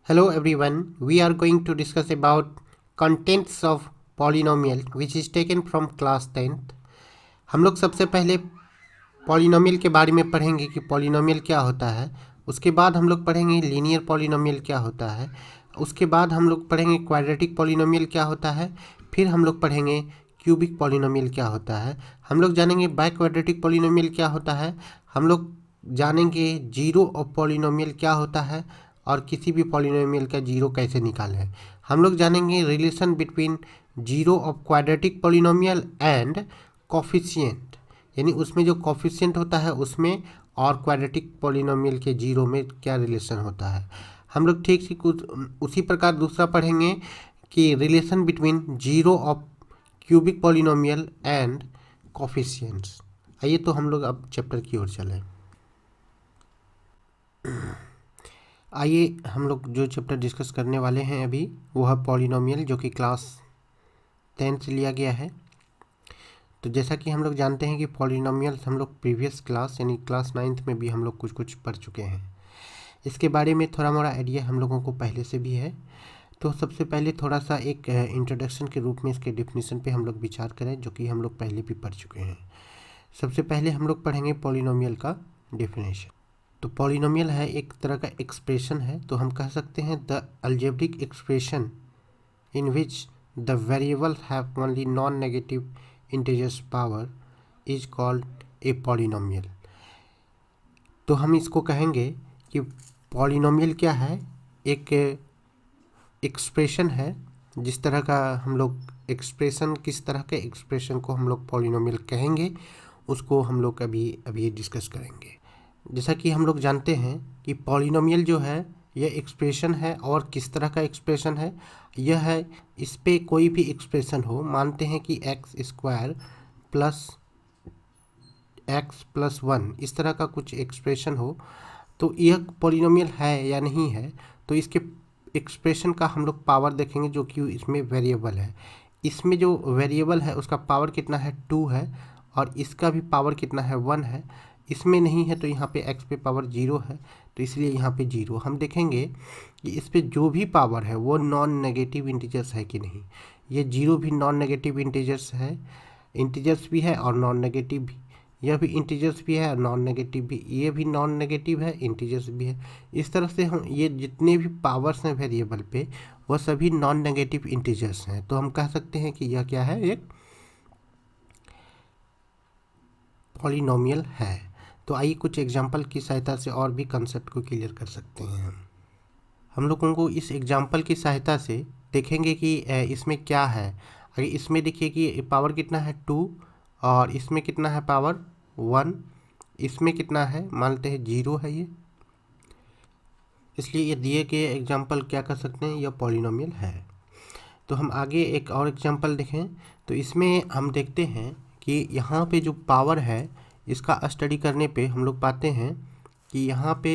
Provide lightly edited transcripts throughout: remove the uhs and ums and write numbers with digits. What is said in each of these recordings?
Hello everyone, we are going to discuss about contents of polynomial which is taken from class 10th। हम लोग सबसे पहले polynomial के बारे में पढ़ेंगे कि पॉलिनोमियल क्या होता है। उसके बाद हम लोग पढ़ेंगे लीनियर पॉलिनोमियल क्या होता है। उसके बाद हम लोग पढ़ेंगे क्वाड्रेटिक पॉलिनोमियल क्या होता है। फिर हम लोग पढ़ेंगे क्यूबिक पॉलिनोमियल क्या होता है। हम लोग जानेंगे बाय क्वाड्रेटिक पॉलिनोमियल क्या होता है। हम लोग जानेंगे जीरो ऑफ पॉलिनोमियल क्या होता है और किसी भी पॉलिनोमियल का जीरो कैसे निकालें। हम लोग जानेंगे relation between zero of quadratic polynomial and coefficient, यानी उसमें जो कोफिशिएंट होता है उसमें और क्वाड्रेटिक पॉलिनोमियल के जीरो में क्या रिलेशन होता है। हम लोग ठीक कुछ उसी प्रकार दूसरा पढ़ेंगे कि relation between zero of cubic polynomial and coefficients. आइए तो हम लोग अब चैप्टर की ओर चलें। आइए हम लोग जो चैप्टर डिस्कस करने वाले हैं अभी वो है पॉलिनोमियल, जो कि क्लास 10 से लिया गया है। तो जैसा कि हम लोग जानते हैं कि पॉलिनोमियल्स हम लोग प्रीवियस क्लास यानी क्लास 9th में भी हम लोग कुछ कुछ पढ़ चुके हैं। इसके बारे में थोड़ा मोड़ा आइडिया हम लोगों को पहले से भी है। तो सबसे पहले थोड़ा सा एक इंट्रोडक्शन के रूप में इसके डिफिनीशन पे हम लोग विचार करें, जो कि हम लोग पहले भी पढ़ चुके हैं। सबसे पहले हम लोग पढ़ेंगे पॉलिनोमियल का डिफिनेशन। तो पॉलिनोमियल है एक तरह का एक्सप्रेशन है, तो हम कह सकते हैं the algebraic expression in which the variable have only non negative integers power is called a polynomial. तो हम इसको कहेंगे कि पॉलिनोमियल क्या है, एक एक्सप्रेशन है। जिस तरह का हम लोग एक्सप्रेशन, किस तरह के एक्सप्रेशन को हम लोग पॉलिनोमियल कहेंगे उसको हम लोग अभी डिस्कस करेंगे। जैसा कि हम लोग जानते हैं कि पॉलिनोमियल जो है यह एक्सप्रेशन है, और किस तरह का एक्सप्रेशन है यह है, इस पे कोई भी एक्सप्रेशन हो, मानते हैं कि x square plus x plus 1 इस तरह का कुछ एक्सप्रेशन हो, तो यह पॉलिनोमियल है या नहीं है। तो इसके एक्सप्रेशन का हम लोग पावर देखेंगे, जो कि इसमें वेरिएबल है। इसमें जो वेरिएबल है उसका पावर कितना है 2 है, और इसका भी पावर कितना है 1 है। इसमें नहीं है तो यहाँ पे x पे पावर 0 है, तो इसलिए यहाँ पे 0। हम देखेंगे कि इस पे जो भी पावर है वो नॉन नेगेटिव इंटीजर्स है कि नहीं। ये 0 भी नॉन नेगेटिव इंटीजर्स है, इंटीजर्स भी है और नॉन नेगेटिव भी। यह भी इंटीजर्स भी है और नॉन नेगेटिव भी, ये भी नॉन नेगेटिव है, इंटीजर्स भी है। इस तरह से हम ये जितने भी पावर्स हैं वेरिएबल पे वह सभी नॉन नेगेटिव इंटीजर्स हैं। तो हम कह सकते हैं कि यह क्या है, एक पॉलिनोमियल है। तो आइए कुछ एग्जांपल की सहायता से और भी कंसेप्ट को क्लियर कर सकते हैं। हम लोगों को इस एग्जांपल की सहायता से देखेंगे कि इसमें क्या है। अगर इसमें देखिए कि पावर कितना है 2, और इसमें कितना है पावर 1, इसमें कितना है मान लेते हैं 0 है ये, इसलिए ये दिए गए एग्जांपल क्या कर सकते हैं, यह पॉलिनोमियल है। तो हम आगे एक और एग्जांपल देखें। तो इसमें हम देखते हैं कि यहाँ पे जो पावर है इसका स्टडी करने पे हम लोग पाते हैं कि यहाँ पे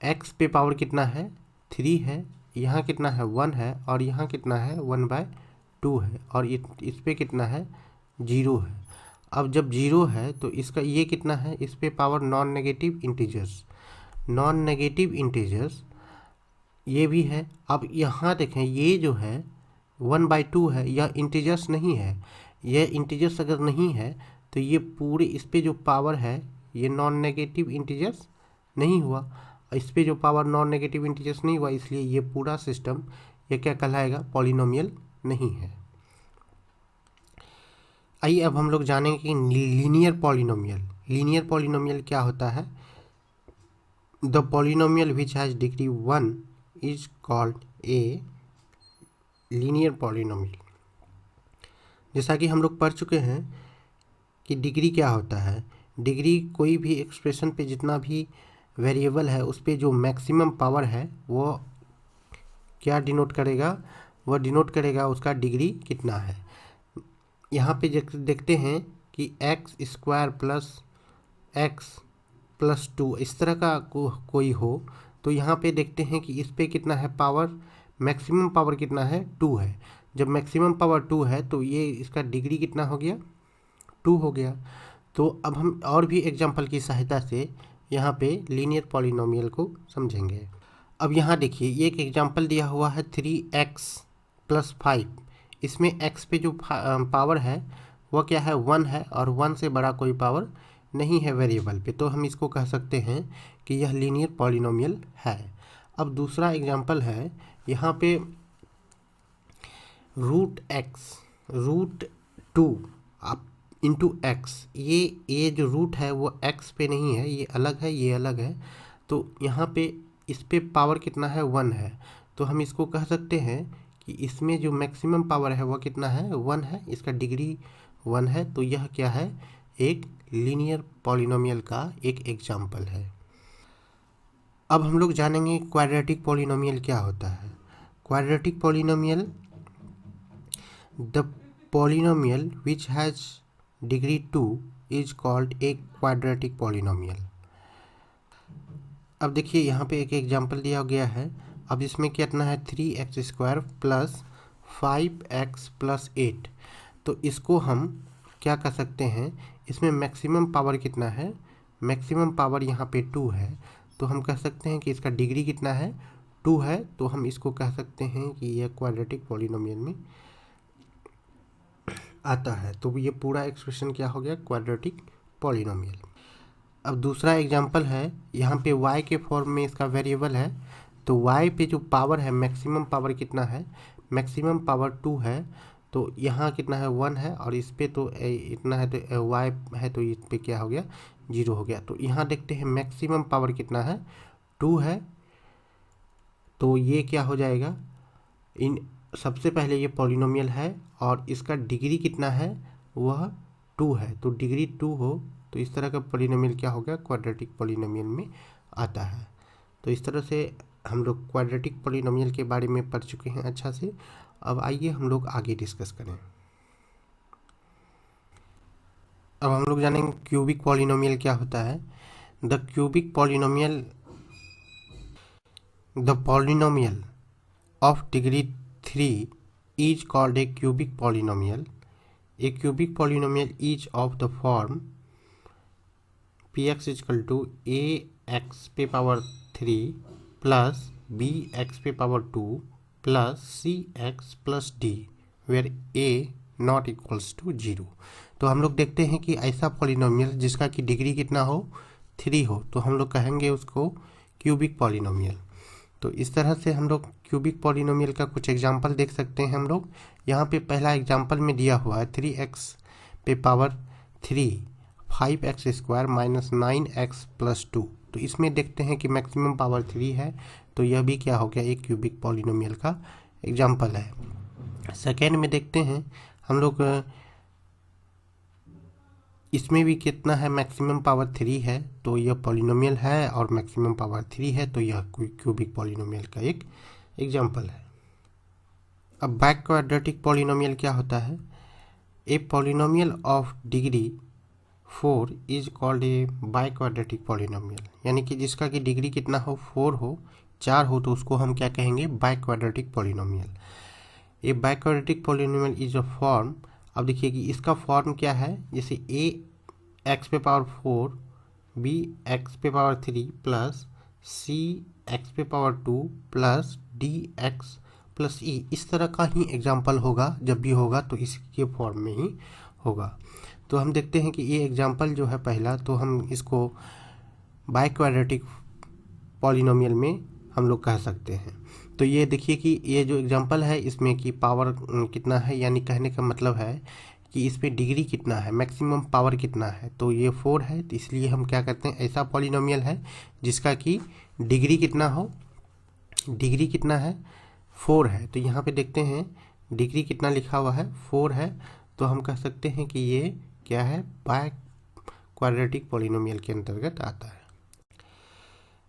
x पे पावर कितना है 3 है, यहाँ कितना है 1 है, और यहाँ कितना है 1/2 है, और इस पे कितना है 0 है। अब जब 0 है तो इसका ये कितना है, इस पे power non negative integers, non negative integers ये भी है। अब यहाँ देखें ये जो है 1/2 है, यह इंटीजर्स नहीं है। यह इंटीजर्स अगर नहीं है तो ये पूरे इस पे जो पावर है ये नॉन नेगेटिव इंटीजर्स नहीं हुआ। इस पे जो पावर नॉन नेगेटिव इंटीजर्स नहीं हुआ, इसलिए ये पूरा सिस्टम ये क्या कहलाएगा, पॉलिनोमियल नहीं है। आइए अब हम लोग जानेंगे कि लीनियर पॉलिनोमियल, लीनियर पॉलिनोमियल क्या होता है। The polynomial which has degree 1 is called a linear polynomial. जैसा कि हम लोग पढ़ चुके हैं कि डिग्री क्या होता है। डिग्री कोई भी एक्सप्रेशन पे जितना भी वेरिएबल है उस पे जो मैक्सिमम पावर है वो क्या डिनोट करेगा, वह डिनोट करेगा उसका डिग्री कितना है। यहाँ पे देखते हैं कि x square plus x plus 2 इस तरह का कोई हो, तो यहाँ पे देखते हैं कि इस पे कितना है पावर, मैक्सिमम पावर कितना है 2 है। जब मैक्सिमम पावर 2 है तो ये इसका डिग्री कितना हो गया 2 हो गया। तो अब हम और भी एग्जांपल की सहायता से यहाँ पे लीनियर पॉलिनोमियल को समझेंगे। अब यहाँ देखिए ये एक एग्जांपल दिया हुआ है 3x+5। इसमें x पे जो पावर है वह क्या है 1 है और 1 से बड़ा कोई पावर नहीं है वेरिएबल पे, तो हम इसको कह सकते हैं कि यह लीनियर पॉलिनोमियल है। अब दूसरा एग्जांपल है यहाँ पे √2 इंटू एक्स। ये जो रूट है वो x पे नहीं है, ये अलग है, ये अलग है। तो यहाँ पे इस पे पावर कितना है 1 है, तो हम इसको कह सकते हैं कि इसमें जो मैक्सिमम पावर है वह कितना है 1 है, इसका डिग्री 1 है। तो यह क्या है एक लीनियर पॉलिनोमियल का एक एग्जाम्पल है। अब हम लोग जानेंगे क्वाड्रेटिक पॉलिनोमियल क्या होता है। Quadratic polynomial the polynomial which has degree 2 is called a quadratic polynomial. अब देखिए यहाँ पे एक एग्जांपल दिया गया है। अब इसमें कितना है 3x² प्लस 5x प्लस 8। तो इसको हम क्या कर सकते हैं, इसमें मैक्सिमम पावर कितना है, मैक्सिमम पावर यहाँ पे 2 है, तो हम कह सकते हैं कि इसका डिग्री कितना है 2 है। तो हम इसको कह सकते हैं कि यह क्वाड्रेटिक पॉलिनोमियल में आता है। तो ये पूरा एक्सप्रेशन क्या हो गया क्वाड्रेटिक पॉलिनोमियल। अब दूसरा एग्जांपल है, यहाँ पे y के फॉर्म में इसका वेरिएबल है। तो y पे जो पावर है मैक्सिमम पावर कितना है, मैक्सिमम पावर 2 है। तो यहाँ कितना है 1 है और इस पे तो इतना है, तो y है, तो इस पे क्या हो गया 0 हो गया। तो यहाँ देखते हैं मैक्सिमम पावर कितना है 2 है। तो ये क्या हो जाएगा, इन सबसे पहले ये पॉलिनोमियल है और इसका डिग्री कितना है वह 2 है। तो डिग्री 2 हो तो इस तरह का पॉलिनोमियल क्या हो गया क्वाड्रेटिक पॉलिनोमियल में आता है। तो इस तरह से हम लोग क्वाड्रेटिक पॉलिनोमियल के बारे में पढ़ चुके हैं अच्छा से। अब आइए हम लोग आगे डिस्कस करें। अब हम लोग जानेंगे क्यूबिक पॉलिनोमियल क्या होता है। The cubic polynomial the polynomial of degree 3 is called a cubic polynomial. A cubic polynomial is of the form px is equal to ax पे पावर 3 प्लस bx पे power 2 plus cx plus d where a not equals to 0। तो हम लोग देखते हैं कि ऐसा polynomial जिसका कि डिग्री कितना हो 3 हो, तो हम लोग कहेंगे उसको क्यूबिक पॉलिनोमियल। तो इस तरह से हम लोग क्यूबिक पॉलिनोमियल का कुछ एग्जांपल देख सकते हैं। हम लोग यहाँ पे पहला एग्जांपल में दिया हुआ है 3x पे power 3 5x² minus 9x plus 2। तो इसमें देखते हैं कि मैक्सिमम पावर 3 है, तो यह भी क्या हो गया एक क्यूबिक पॉलिनोमियल का एग्जांपल है। सेकेंड में देखते हैं हम लोग इसमें भी कितना है मैक्सिमम पावर 3 है, तो यह पॉलिनोमियल है और मैक्सिमम पावर 3 है, तो यह क्यूबिक पॉलिनोमियल का एक एग्जांपल है। अब बाय क्वाड्रेटिक पॉलिनोमियल क्या होता है। A polynomial of degree 4 is called a by quadratic polynomial, यानी कि जिसका कि डिग्री कितना हो 4 हो 4 हो, तो उसको हम क्या कहेंगे by quadratic polynomial. A by quadratic polynomial is a form. अब देखिए कि इसका फॉर्म क्या है, जैसे a x पे पावर 4 b x पे पावर 3 प्लस c x पे power 2 plus d x plus e, इस तरह का ही एग्जाम्पल होगा। जब भी होगा तो इसके फॉर्म में ही होगा। तो हम देखते हैं कि ये एग्जाम्पल जो है पहला, तो हम इसको बाय क्वाड्रेटिक पॉलिनोमियल में हम लोग कह सकते हैं। तो ये देखिए कि ये जो एग्जांपल है इसमें कि पावर कितना है, यानी कहने का मतलब है कि इस पे डिग्री कितना है, मैक्सिमम पावर कितना है, तो ये 4 है। तो इसलिए हम क्या करते हैं ऐसा पॉलिनोमियल है जिसका कि डिग्री कितना हो, डिग्री कितना है 4 है। तो यहाँ पे देखते हैं डिग्री कितना लिखा हुआ है 4 है, तो हम कह सकते हैं कि ये क्या है बाय क्वाड्रेटिक पॉलिनोमियल के अंतर्गत आता है।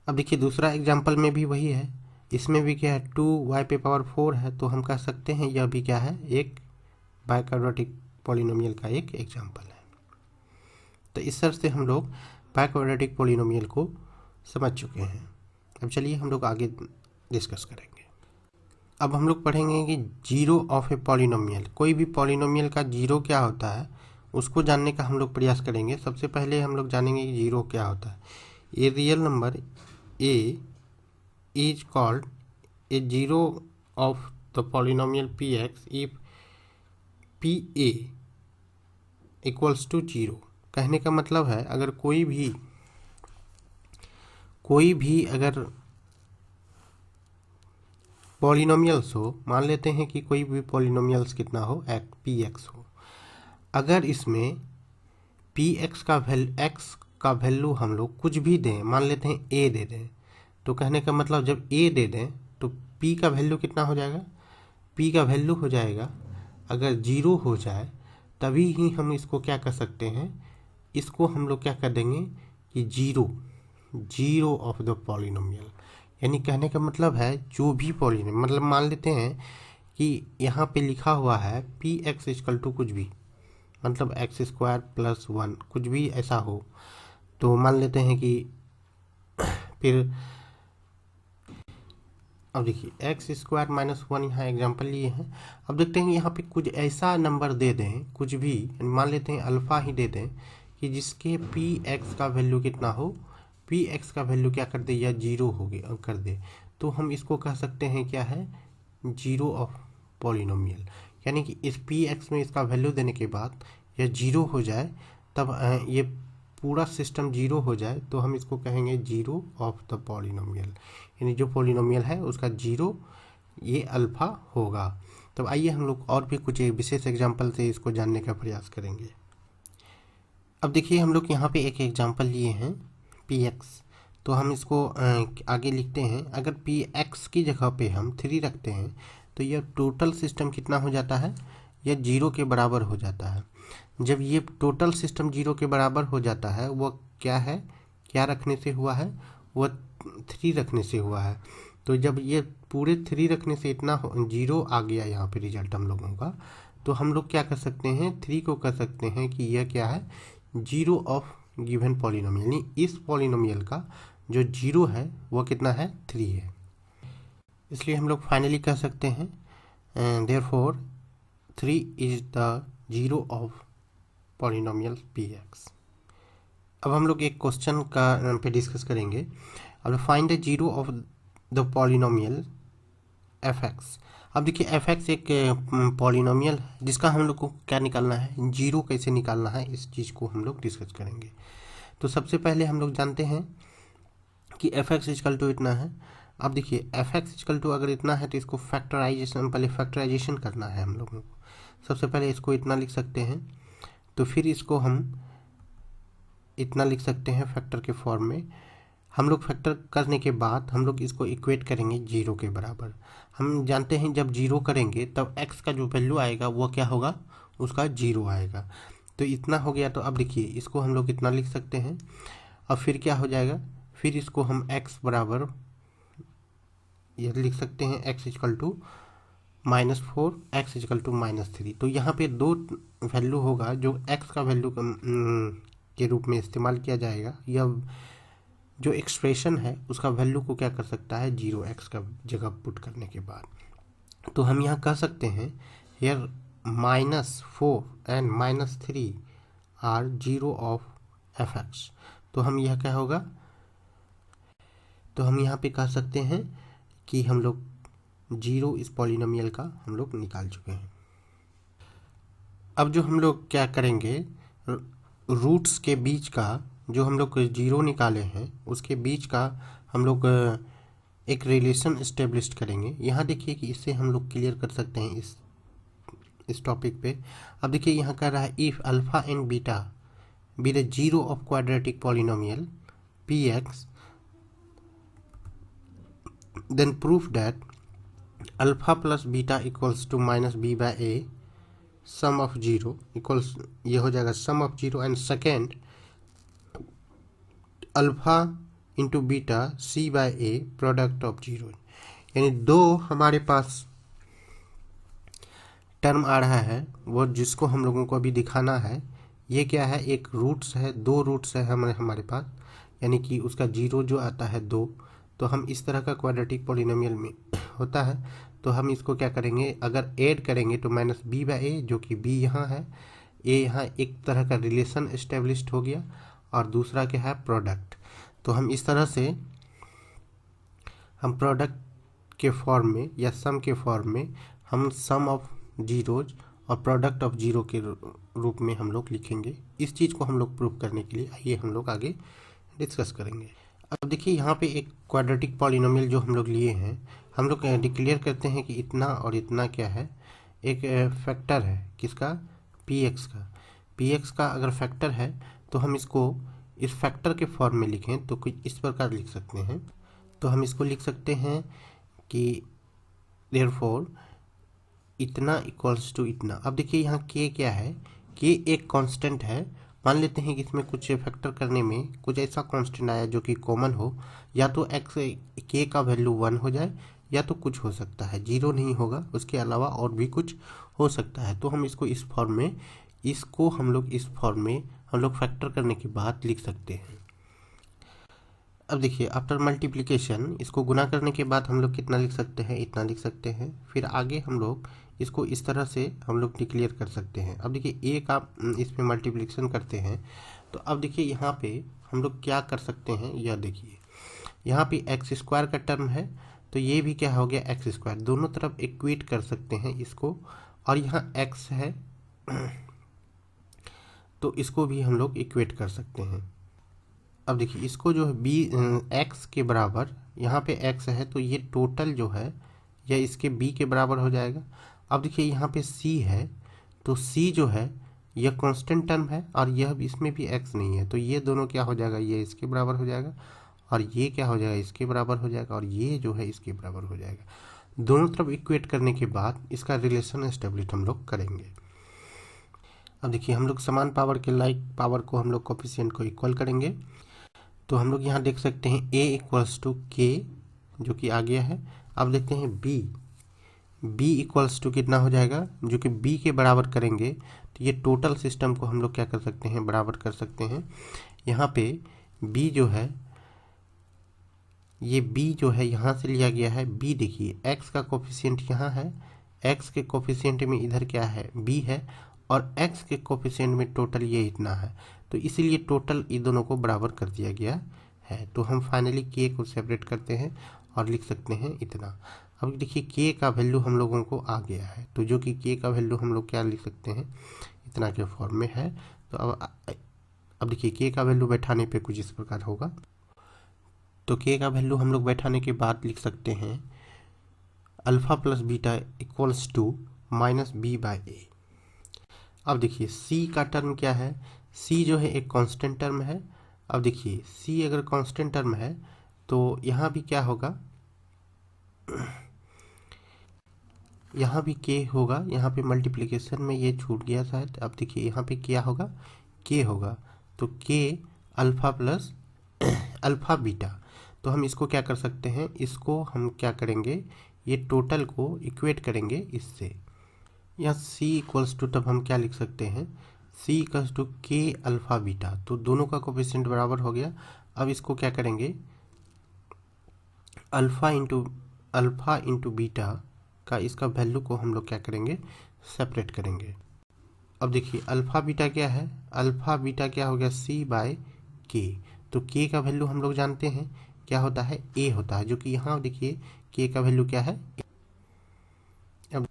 अब देखिए दूसरा एग्जाम्पल में भी वही है, इसमें भी क्या है 2y पे पावर 4 है, तो हम कह सकते हैं यह भी क्या है एक बाय क्वाड्रेटिक पॉलिनोमियल का एक एग्जांपल है। तो इस तरह से हम लोग बाय क्वाड्रेटिक पॉलिनोमियल को समझ चुके हैं। अब चलिए हम लोग आगे डिस्कस करेंगे। अब हम लोग पढ़ेंगे कि जीरो ऑफ ए पॉलिनोमियल, कोई भी पॉलिनोमियल का जीरो क्या होता है उसको जानने का हम लोग प्रयास करेंगे। सबसे पहले हम लोग जानेंगे कि जीरो क्या होता है। A real number A is called a zero of the polynomial px if pa equals to 0। कहने का मतलब है अगर कोई भी अगर पॉलिनोमियल्स हो, मान लेते हैं कि कोई भी पॉलिनोमियल्स कितना हो, पी एक्स हो, अगर इसमें पी एक्स का वैल्यू हम लोग कुछ भी दें, मान लेते हैं ए दे दें, तो कहने का मतलब जब ए दे दें तो पी का वैल्यू कितना हो जाएगा, पी का वैल्यू हो जाएगा अगर 0 हो जाए तभी ही हम इसको क्या कर सकते हैं, इसको हम लोग क्या कर देंगे कि जीरो ऑफ द पॉलिनोमियल। यानी कहने का मतलब है जो भी पॉलिनोमियल, मतलब मान लेते हैं कि यहाँ पे लिखा हुआ है पी एक्स इक्वल टू कुछ भी, मतलब एक्स स्क्वायर प्लस 1 कुछ भी ऐसा हो, तो मान लेते हैं कि फिर अब देखिए एक्स स्क्वायर माइनस 1 यहाँ एग्जाम्पल लिए हैं। अब देखते हैं यहाँ पे कुछ ऐसा नंबर दे दें, कुछ भी मान लेते हैं अल्फ़ा ही दे दें कि जिसके पी एक्स का वैल्यू कितना हो, पी एक्स का वैल्यू क्या कर दे या 0 हो गया कर दे, तो हम इसको कह सकते हैं क्या है, जीरो ऑफ पॉलिनोमियल। यानी कि इस पी एक्स में इसका वैल्यू देने के बाद या 0 हो जाए, तब ये पूरा सिस्टम 0 हो जाए तो हम इसको कहेंगे जीरो ऑफ द पॉलिनोमियल। यानी जो पॉलिनोमियल है उसका 0 ये अल्फ़ा होगा। तो आइए हम लोग और भी कुछ विशेष एग्जांपल से इसको जानने का प्रयास करेंगे। अब देखिए हम लोग यहाँ पे एक एग्जांपल लिए हैं पी एक्स, तो हम इसको आगे लिखते हैं। अगर पी एक्स की जगह पे हम 3 रखते हैं तो यह टोटल सिस्टम कितना हो जाता है, यह 0 के बराबर हो जाता है। जब ये टोटल सिस्टम 0 के बराबर हो जाता है, वह क्या है, क्या रखने से हुआ है, वह 3 रखने से हुआ है। तो जब ये पूरे 3 रखने से इतना 0 आ गया यहाँ पे रिजल्ट हम लोगों का, तो हम लोग क्या कर सकते हैं, 3 को कर सकते हैं कि यह क्या है, जीरो ऑफ गिवन पॉलिनोमियल। यानी इस पॉलिनोमियल का जो 0 है वह कितना है, 3 है। इसलिए हम लोग फाइनली कह सकते हैं therefore 3 is the zero of polynomial p x. अब हम लोग एक क्वेश्चन का पे डिस्कस करेंगे। अब find the zero of the polynomial F x. अब देखिए एफ एक्स एक पॉलिनोमियल है जिसका हम लोग को क्या निकालना है, जीरो कैसे निकालना है, इस चीज़ को हम लोग डिस्कस करेंगे। तो सबसे पहले हम लोग जानते हैं कि एफ एक्स इक्वल टू इतना है। अब देखिए एफ एक्स इक्वल टू अगर इतना है तो इसको फैक्टराइजेशन, पहले फैक्टराइजेशन करना है हम लोगों को। सबसे पहले इसको इतना लिख सकते हैं, तो फिर इसको हम इतना लिख सकते हैं फैक्टर के फॉर्म में। हम लोग फैक्टर करने के बाद हम लोग इसको इक्वेट करेंगे 0 के बराबर। हम जानते हैं जब 0 करेंगे तब x का जो वैल्यू आएगा वो क्या होगा, उसका 0 आएगा। तो इतना हो गया। तो अब देखिए इसको हम लोग इतना लिख सकते हैं। अब फिर क्या हो जाएगा, फिर इसको हम x बराबर ये लिख सकते हैं, x equal to -4, x equal to -3। तो यहाँ पे 2 वैल्यू होगा जो x का वैल्यू के रूप में इस्तेमाल किया जाएगा। यह जो एक्सप्रेशन है उसका वैल्यू को क्या कर सकता है, 0x का जगह पुट करने के बाद। तो हम यहाँ कह सकते हैं here -4 and -3 are zero of f x. तो हम यह क्या होगा, तो हम यहाँ पे कह सकते हैं कि हम लोग 0 इस पॉलिनोमियल का हम लोग निकाल चुके हैं। अब जो हम लोग क्या करेंगे, रूट्स के बीच का जो हम लोग 0 निकाले हैं उसके बीच का हम लोग एक रिलेशन इस्टेब्लिश करेंगे। यहाँ देखिए कि इससे हम लोग क्लियर कर सकते हैं इस टॉपिक पे। अब देखिए यहाँ कर रहा है if alpha and beta be the zero of quadratic polynomial p x then proof that alpha plus beta equals to -b/a sum of 0 equals, ये हो जाएगा sum of 0 and second alpha into beta c/a product of 0। यानी 2 हमारे पास term आ रहा है, वो जिसको हम लोगों को अभी दिखाना है। ये क्या है, एक रूट्स है, 2 रूट्स है हमारे पास, यानी कि उसका 0 जो आता है 2। तो हम इस तरह का क्वाड्रेटिक पॉलिनोमियल में होता है, तो हम इसको क्या करेंगे, अगर ऐड करेंगे तो -b/a, जो कि b यहाँ है, a यहाँ एक तरह का रिलेशन इस्टेब्लिश्ड हो गया, और दूसरा क्या है प्रोडक्ट। तो हम इस तरह से हम प्रोडक्ट के फॉर्म में या सम के फॉर्म में हम सम ऑफ जीरोज और प्रोडक्ट ऑफ जीरो के रूप में हम लोग लिखेंगे। इस चीज़ को हम लोग प्रूव करने के लिए आइए हम लोग आगे डिस्कस करेंगे। अब देखिए यहाँ पे एक क्वाड्रेटिक पॉलिनोमियल जो हम लोग लिए हैं, हम लोग डिक्लेयर करते हैं कि इतना और इतना क्या है, एक फैक्टर है किसका, पी एक्स का अगर फैक्टर है तो हम इसको इस फैक्टर के फॉर्म में लिखें तो कुछ इस प्रकार लिख सकते हैं। तो हम इसको लिख सकते हैं कि देयरफॉर इतना इक्वल्स टू इतना। अब देखिए यहाँ के क्या है, के एक कांस्टेंट है। मान लेते हैं कि इसमें कुछ फैक्टर करने में कुछ ऐसा कांस्टेंट आया जो कि कॉमन हो, या तो एक्स के का वैल्यू 1 हो जाए या तो कुछ हो सकता है, जीरो नहीं होगा, उसके अलावा और भी कुछ हो सकता है। तो हम इसको इस फॉर्म में हम लोग फैक्टर करने के बाद लिख सकते हैं। अब देखिए आफ्टर मल्टीप्लिकेशन, इसको गुना करने के बाद हम लोग कितना लिख सकते हैं, इतना लिख सकते हैं। फिर आगे हम लोग इसको इस तरह से हम लोग डिक्लेयर कर सकते हैं। अब देखिए ए का इसमें मल्टीप्लिकेशन करते हैं तो अब देखिए यहाँ पे हम लोग क्या कर सकते हैं, यह देखिए यहाँ पे एक्स स्क्वायर का टर्म है तो ये भी क्या हो गया एक्स स्क्वायर, दोनों तरफ इक्वेट कर सकते हैं इसको। और यहाँ एक्स है तो इसको भी हम लोग इक्वेट कर सकते हैं। अब देखिए इसको जो है बी एक्स के बराबर, यहाँ पे एक्स है तो ये टोटल जो है यह इसके बी के बराबर हो जाएगा। अब देखिए यहाँ पे सी है तो सी जो है यह कांस्टेंट टर्म है और यह इसमें भी एक्स नहीं है, तो ये दोनों क्या हो जाएगा, ये इसके बराबर हो जाएगा और ये क्या हो जाएगा, इसके बराबर हो जाएगा और ये जो है इसके बराबर हो जाएगा। दोनों तरफ इक्वेट करने के बाद इसका रिलेशन एस्टेब्लिश हम लोग करेंगे। अब देखिए हम लोग समान पावर के लाइक पावर को हम लोग कोफिशिएंट को इक्वल करेंगे। तो हम लोग यहाँ देख सकते हैं a इक्वल्स टू के जो कि आ गया है। अब देखते हैं b इक्वल्स टू कितना हो जाएगा, जो कि b के बराबर करेंगे तो ये टोटल सिस्टम को हम लोग क्या कर सकते हैं, बराबर कर सकते हैं। यहाँ पे b जो है, ये b जो है यहाँ से लिया गया है। b देखिए x का कोफिशिएंट यहाँ है, x के कोफिशिएंट में इधर क्या है, b है, और x के कोफिशिएंट में टोटल ये इतना है, तो इसीलिए टोटल इन दोनों को बराबर कर दिया गया है। तो हम फाइनली k को सेपरेट करते हैं और लिख सकते हैं इतना। अब देखिए k का वैल्यू हम लोगों को आ गया है, तो जो कि k का वैल्यू हम लोग क्या लिख सकते हैं, इतना के फॉर्म में है। तो अब देखिए k का वैल्यू बैठाने पे कुछ इस प्रकार होगा। तो k का वैल्यू हम लोग बैठाने के बाद लिख सकते हैं alpha plus beta equals to minus b by a. अब देखिए c का टर्म क्या है, c जो है एक कांस्टेंट टर्म है। अब देखिए c अगर कांस्टेंट टर्म है तो यहाँ भी क्या होगा, यहाँ भी k होगा, यहाँ पे मल्टीप्लिकेशन में ये छूट गया शायद। अब देखिए यहाँ पे क्या होगा, k होगा, तो k alpha plus alpha beta. तो हम इसको क्या कर सकते हैं, इसको हम क्या करेंगे, ये टोटल को इक्वेट करेंगे इससे। यहाँ c इक्वल्स टू तब हम क्या लिख सकते हैं, c इक्वल्स टू के अल्फा बीटा, तो दोनों का कोफिशिएंट बराबर हो गया। अब इसको क्या करेंगे, अल्फा इंटू बीटा का इसका वैल्यू को हम लोग क्या करेंगे, सेपरेट करेंगे। अब देखिए अल्फा बीटा क्या है, अल्फा बीटा क्या हो गया, c बाय के। तो k का वैल्यू हम लोग जानते हैं क्या होता है, a होता है, जो कि यहाँ देखिए k का वैल्यू क्या है, अब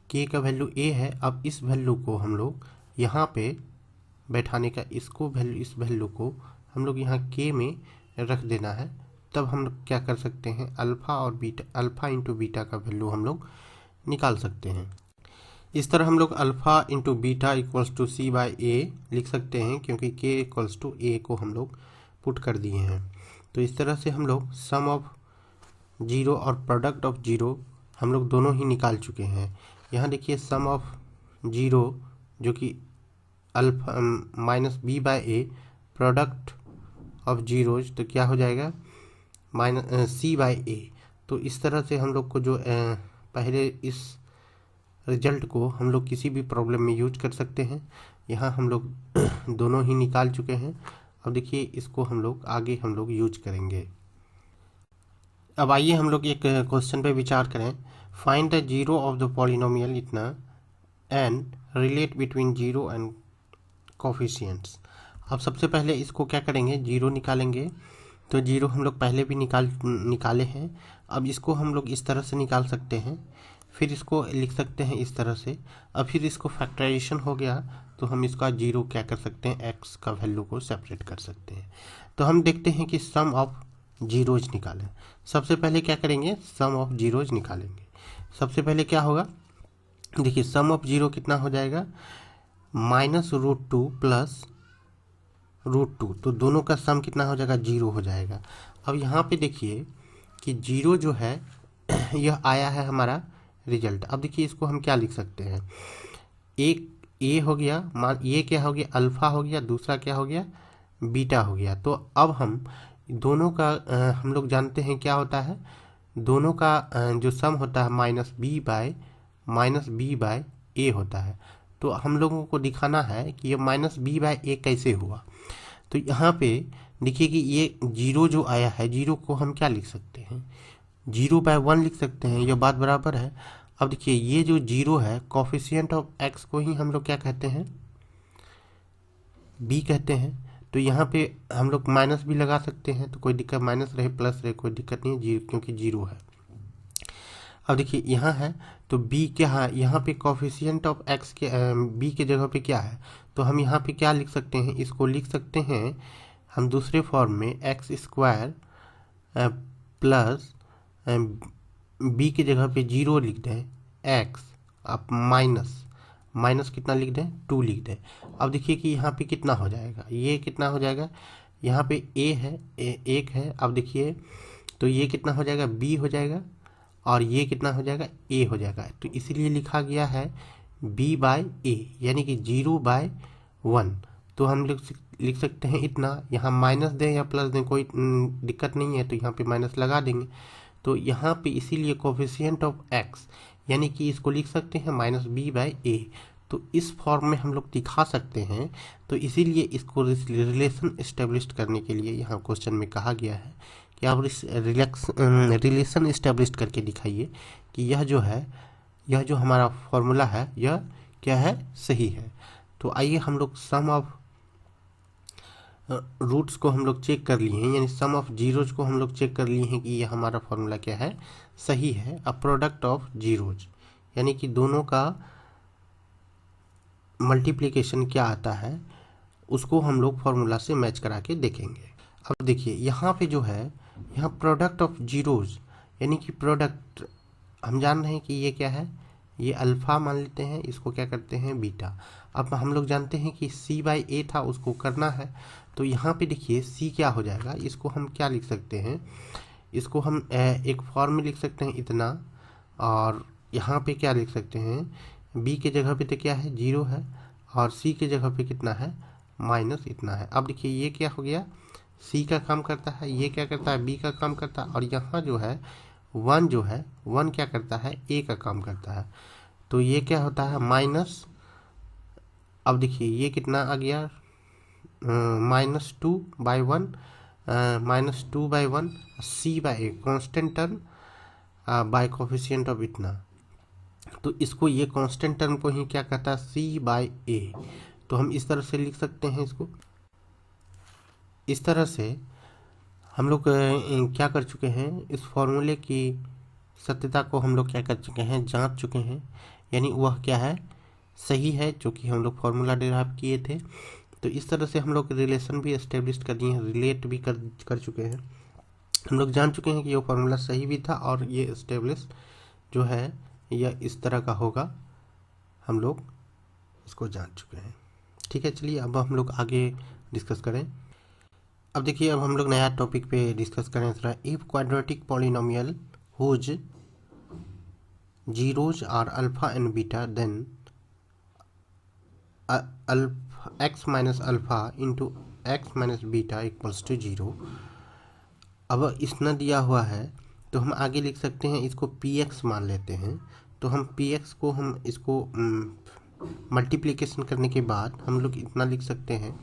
k का वैल्यू a है। अब इस वैल्यू को हम लोग यहाँ पे बैठाने का, इसको वैल्यू, इस वैल्यू को हम लोग यहाँ k में रख देना है। तब हम लोग क्या कर सकते हैं, अल्फा और बीटा, अल्फा इंटू बीटा का वैल्यू हम लोग निकाल सकते हैं। इस तरह हम लोग alpha into beta equals to c by a लिख सकते हैं, क्योंकि k इक्वल्स टू ए को हम लोग पुट कर दिए हैं। तो इस तरह से हम लोग सम ऑफ जीरो और प्रोडक्ट ऑफ जीरो हम लोग दोनों ही निकाल चुके हैं। यहाँ देखिए सम ऑफ जीरो जो कि alpha minus b by a, product of zeros तो क्या हो जाएगा, माइनस सी बाई ए। तो इस तरह से हम लोग को जो पहले इस रिजल्ट को हम लोग किसी भी प्रॉब्लम में यूज कर सकते हैं। यहाँ हम लोग दोनों ही निकाल चुके हैं। अब देखिए इसको हम लोग आगे हम लोग यूज करेंगे। अब आइए हम लोग एक क्वेश्चन पे विचार करें। Find the zero of the polynomial इतना and relate between zero and coefficients. अब सबसे पहले इसको क्या करेंगे, जीरो निकालेंगे। तो जीरो हम लोग पहले भी निकाले हैं। अब इसको हम लोग इस तरह से निकाल सकते हैं, फिर इसको लिख सकते हैं इस तरह से। अब फिर इसको फैक्टराइजेशन हो गया तो हम इसका जीरो क्या कर सकते हैं, एक्स का वैल्यू को सेपरेट कर सकते हैं। तो हम देखते हैं कि सम ऑफ जीरोज निकालें। सबसे पहले क्या करेंगे, सम ऑफ जीरोज निकालेंगे। सबसे पहले क्या होगा, देखिए सम ऑफ जीरो कितना हो जाएगा, -√2 प्लस √2, तो दोनों का सम कितना हो जाएगा, जीरो हो जाएगा। अब यहाँ पे देखिए कि जीरो जो है यह आया है हमारा रिजल्ट। अब देखिए इसको हम क्या लिख सकते हैं, एक ए हो गया, मान ये क्या हो गया, अल्फ़ा हो गया, दूसरा क्या हो गया, बीटा हो गया। तो अब हम दोनों का हम लोग जानते हैं क्या होता है, दोनों का जो सम होता है -b/-b/a होता है। तो हम लोगों को दिखाना है कि ये -b/a कैसे हुआ। तो यहाँ पे देखिए कि ये जीरो जो आया है, जीरो को हम क्या लिख सकते हैं, 0/1 लिख सकते हैं, ये बात बराबर है। अब देखिए ये जो जीरो है, कोफिशिएंट ऑफ एक्स को ही हम लोग क्या कहते हैं, बी कहते हैं। तो यहाँ पे हम लोग माइनस भी लगा सकते हैं, तो कोई दिक्कत, माइनस रहे प्लस रहे कोई दिक्कत नहीं है, जीरो क्योंकि जीरो है। अब देखिए यहाँ है तो बी क्या है, यहाँ पे कोफिशिएंट ऑफ एक्स के बी के जगह पे क्या है, तो हम यहाँ पे क्या लिख सकते हैं, इसको लिख सकते हैं हम दूसरे फॉर्म में x² प्लस बी के जगह पे जीरो लिख दें, x अब माइनस कितना लिख दें, 2 लिख दें। अब देखिए कि यहाँ पे कितना हो जाएगा, ये कितना हो जाएगा, यहाँ पे a है, एक है। अब देखिए तो ये कितना हो जाएगा, b हो जाएगा, और ये कितना हो जाएगा, a हो जाएगा। तो इसीलिए लिखा गया है b/a, यानी कि 0/1। तो हम लिख सकते हैं इतना, यहाँ माइनस दें या प्लस दें कोई दिक्कत नहीं है, तो यहाँ पे माइनस लगा देंगे। तो यहाँ पे इसीलिए कोफिशिएंट ऑफ एक्स, यानी कि इसको लिख सकते हैं -b/a। तो इस फॉर्म में हम लोग दिखा सकते हैं। तो इसीलिए इसको रिलेशन इस्टेब्लिश करने के लिए यहाँ क्वेश्चन में कहा गया है कि आप रिलेशन इस्टेब्लिश करके दिखाइए कि यह जो है, यह जो हमारा फॉर्मूला है यह क्या है, सही है। तो आइए हम लोग सम ऑफ रूट्स को हम लोग चेक कर लिए हैं, यानी सम ऑफ जीरोज को हम लोग चेक कर लिए हैं कि ये हमारा फॉर्मूला क्या है, सही है। अ प्रोडक्ट ऑफ जीरोज, यानी कि दोनों का मल्टीप्लिकेशन क्या आता है उसको हम लोग फॉर्मूला से मैच करा के देखेंगे। अब देखिए यहाँ पे जो है, यहाँ प्रोडक्ट ऑफ जीरोज, यानी कि प्रोडक्ट हम जान रहे हैं कि ये क्या है, ये अल्फ़ा मान लेते हैं, इसको क्या करते हैं, बीटा। अब हम लोग जानते हैं कि c/a था, उसको करना है। तो यहाँ पे देखिए c क्या हो जाएगा, इसको हम क्या लिख सकते हैं, इसको हम एक फॉर्म में लिख सकते हैं इतना, और यहाँ पे क्या लिख सकते हैं, b के जगह पे तो क्या है, जीरो है, और c के जगह पे कितना है, माइनस इतना है। अब देखिए ये क्या हो गया, c का काम करता है, ये क्या करता है, b का काम करता है, और यहाँ जो है 1 जो है, 1 क्या करता है, a का काम करता है। तो ये क्या होता है, माइनस, अब देखिए ये कितना आ गया, -2/1, -2/1 c/a constant term by coefficient of इतना। तो इसको, ये कांस्टेंट टर्म को ही क्या कहता है, c/a। तो हम इस तरह से लिख सकते हैं इसको। इस तरह से हम लोग क्या कर चुके हैं, इस फॉर्मूले की सत्यता को हम लोग क्या कर चुके हैं, जांच चुके हैं, यानी वह क्या है, सही है, जो कि हम लोग फार्मूला डेराइव किए थे। तो इस तरह से हम लोग रिलेशन भी एस्टेब्लिश कर दिए हैं, रिलेट भी कर चुके हैं। हम लोग जान चुके हैं कि ये फार्मूला सही भी था, और ये एस्टेब्लिश जो है यह इस तरह का होगा, हम लोग इसको जान चुके हैं। ठीक है, चलिए अब हम लोग आगे डिस्कस करें। अब देखिए, अब हम लोग नया टॉपिक पे डिस्कस करें थोड़ा। If quadratic polynomial whose zeros are alpha and beta, then x minus alpha into x minus beta equals to 0। अब इतना दिया हुआ है तो हम आगे लिख सकते हैं, इसको px मान लेते हैं। तो हम px को, हम इसको मल्टीप्लिकेशन करने के बाद हम लोग इतना लिख सकते हैं,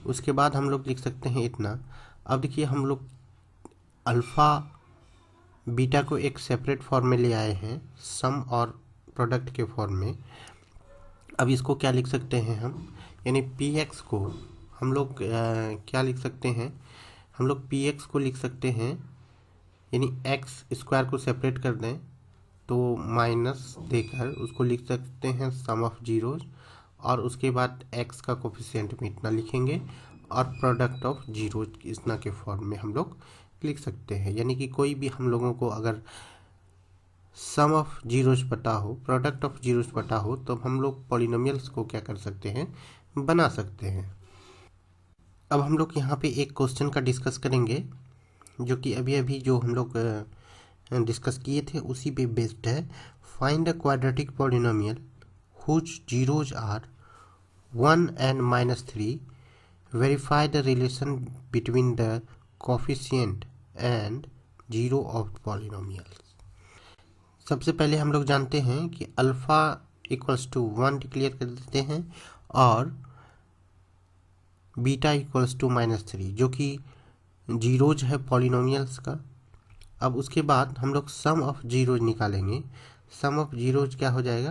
उसके बाद हम लोग लिख सकते हैं इतना। अब देखिए हम लोग अल्फ़ा बीटा को एक सेपरेट फॉर्म में ले आए हैं, सम और प्रोडक्ट के फॉर्म में। अब इसको क्या लिख सकते हैं हम, यानी px को हम लोग क्या लिख सकते हैं, हम लोग पी एक्स को लिख सकते हैं, यानी एक्स स्क्वायर को सेपरेट कर दें तो माइनस देकर उसको लिख सकते हैं सम ऑफ जीरोज, और उसके बाद एक्स का कोफिशिएंट में इतना लिखेंगे और प्रोडक्ट ऑफ जीरोज इतना के फॉर्म में हम लोग लिख सकते हैं। यानी कि कोई भी हम लोगों को अगर सम ऑफ जीरोज पता हो, प्रोडक्ट ऑफ जीरोज पता हो, तो हम लोग पॉलिनोमियल्स को क्या कर सकते हैं, बना सकते हैं। अब हम लोग यहाँ पे एक क्वेश्चन का डिस्कस करेंगे जो कि अभी अभी जो हम लोग डिस्कस किए थे उसी पे बेस्ड है। Find a quadratic polynomial whose zeros are 1 and -3, verify the relation between the coefficient and zero of polynomials. सबसे पहले हम लोग जानते हैं कि अल्फ़ा इक्वल्स टू 1 डिक्लेयर कर देते हैं और बीटा इक्वल्स टू -3, जो कि जीरोज है पॉलिनोमियल्स का। अब उसके बाद हम लोग सम ऑफ जीरोज निकालेंगे। सम ऑफ जीरोज क्या हो जाएगा,